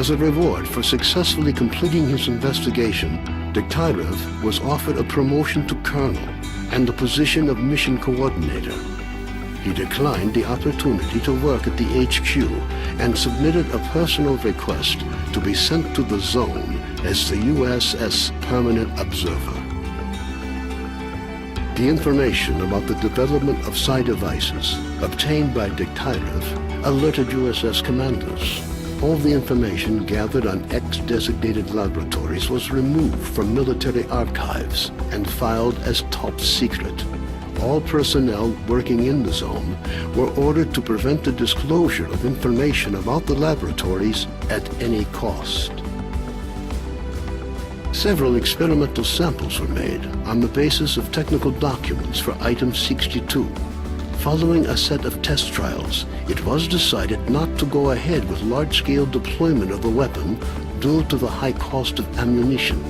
As a reward for successfully completing his investigation, S.T.A.L.K.E.R was offered a promotion to colonel and the position of mission coordinator. He declined the opportunity to work at the HQ and submitted a personal request to be sent to the zone as the USS Permanent Observer. The information about the development of psi devices obtained by S.T.A.L.K.E.R alerted USS commanders. All the information gathered on X-designated laboratories was removed from military archives and filed as top secret. All personnel working in the zone were ordered to prevent the disclosure of information about the laboratories at any cost. Several experimental samples were made on the basis of technical documents for Item 62. Following a set of test trials, it was decided not to go ahead with large-scale deployment of the weapon due to the high cost of ammunition.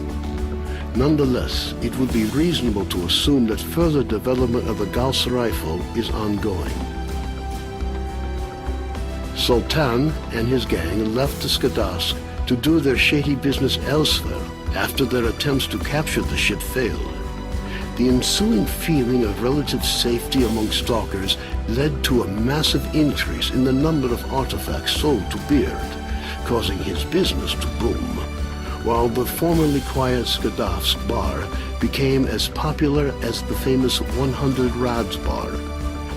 Nonetheless, it would be reasonable to assume that further development of the Gauss rifle is ongoing. Sultan and his gang left the S.T.A.L.K.E.R to do their shady business elsewhere after their attempts to capture the ship failed. The ensuing feeling of relative safety among stalkers led to a massive increase in the number of artifacts sold to Beard, causing his business to boom, while the formerly quiet Skadovsk bar became as popular as the famous 100 Rods bar,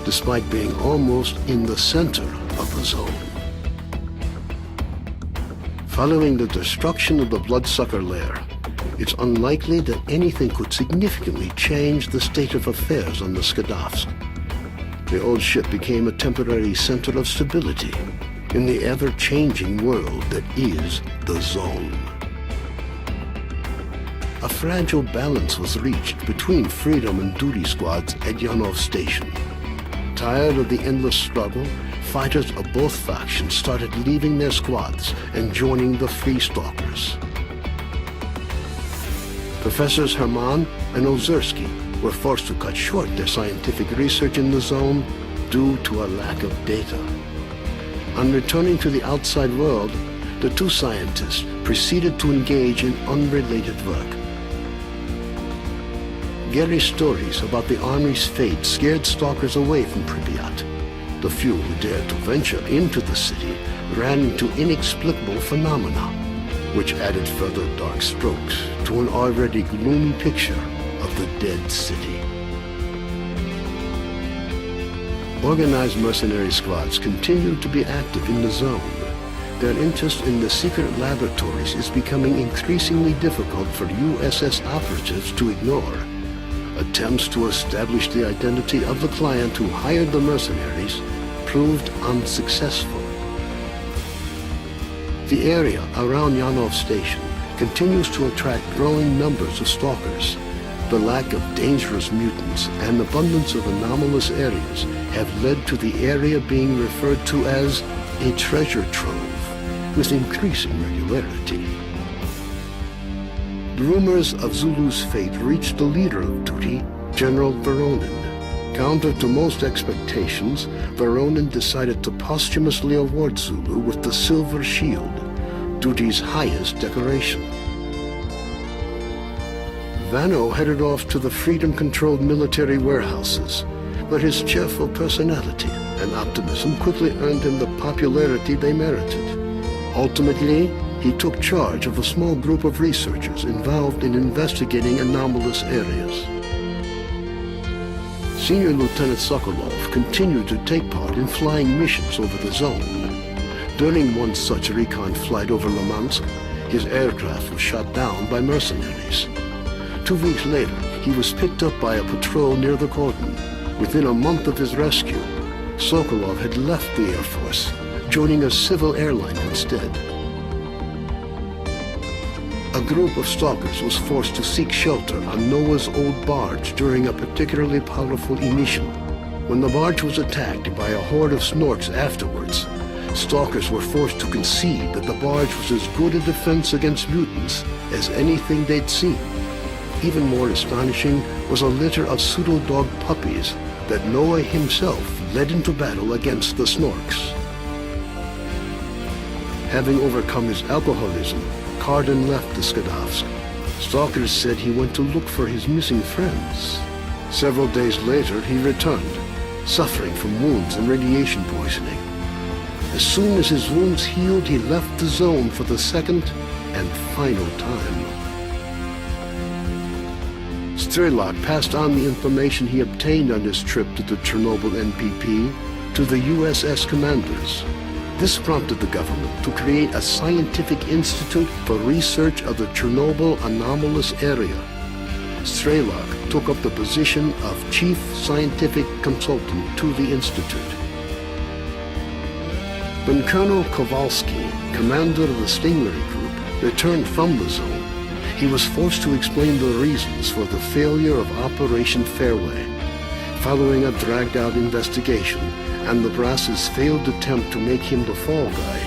despite being almost in the center of the zone. Following the destruction of the Bloodsucker lair, it's unlikely that anything could significantly change the state of affairs on the Skadovsk. The old ship became a temporary center of stability in the ever-changing world that is the zone. A fragile balance was reached between freedom and duty squads at Yanov Station. Tired of the endless struggle, fighters of both factions started leaving their squads and joining the Free Stalkers. Professors Herman and Ozersky were forced to cut short their scientific research in the zone due to a lack of data. On returning to the outside world, the two scientists proceeded to engage in unrelated work. Gary's stories about the Army's fate scared stalkers away from Pripyat. The few who dared to venture into the city ran into inexplicable phenomena, which added further dark strokes to an already gloomy picture of the dead city. Organized mercenary squads continue to be active in the zone. Their interest in the secret laboratories is becoming increasingly difficult for USS operatives to ignore. Attempts to establish the identity of the client who hired the mercenaries proved unsuccessful. The area around Yanov Station continues to attract growing numbers of stalkers. The lack of dangerous mutants and abundance of anomalous areas have led to the area being referred to as a treasure trove with increasing regularity. The rumors of Zulu's fate reached the leader of duty, General Voronin. Counter to most expectations, Voronin decided to posthumously award Zulu with the Silver Shield, duty's highest decoration. Vano headed off to the freedom-controlled military warehouses, but his cheerful personality and optimism quickly earned him the popularity they merited. Ultimately, he took charge of a small group of researchers involved in investigating anomalous areas. Senior Lieutenant Sokolov continued to take part in flying missions over the zone. During one such recon flight over Limansk, his aircraft was shot down by mercenaries. 2 weeks later, he was picked up by a patrol near the cordon. Within a month of his rescue, Sokolov had left the Air Force, joining a civil airline instead. A group of stalkers was forced to seek shelter on Noah's old barge during a particularly powerful emission. When the barge was attacked by a horde of snorks afterwards, stalkers were forced to concede that the barge was as good a defense against mutants as anything they'd seen. Even more astonishing was a litter of pseudo-dog puppies that Noah himself led into battle against the snorks. Having overcome his alcoholism, K.E.R then left the Skadovsk. Stalkers said he went to look for his missing friends. Several days later, he returned, suffering from wounds and radiation poisoning. As soon as his wounds healed, he left the zone for the second and final time. S.T.A.L.K.E.R passed on the information he obtained on his trip to the Chernobyl NPP to the USS commanders. This prompted the government to create a scientific institute for research of the Chernobyl anomalous area. S.T.A.L.K.E.R took up the position of chief scientific consultant to the institute. When Colonel Kowalski, commander of the Stingray Group, returned from the zone, he was forced to explain the reasons for the failure of Operation Fairway. Following a dragged-out investigation and the brass's failed attempt to make him the fall guy,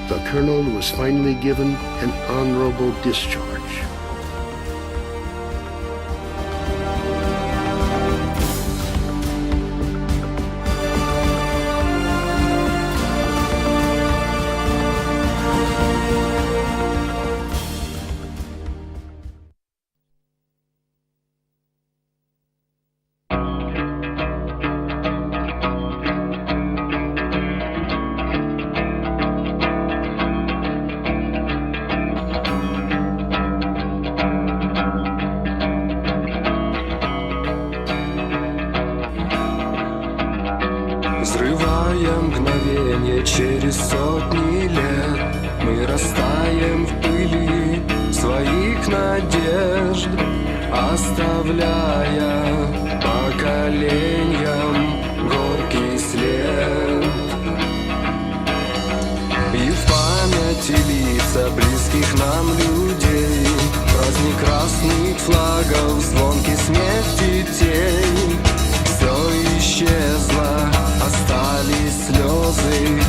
the colonel was finally given an honorable discharge. Взрывая мгновенье через сотни лет, мы растаем в пыли своих надежд, оставляя поколениям горький след. И в памяти лица близких нам людей, праздник красных флагов, звонкий смех детей. Все исчезло, остались слезы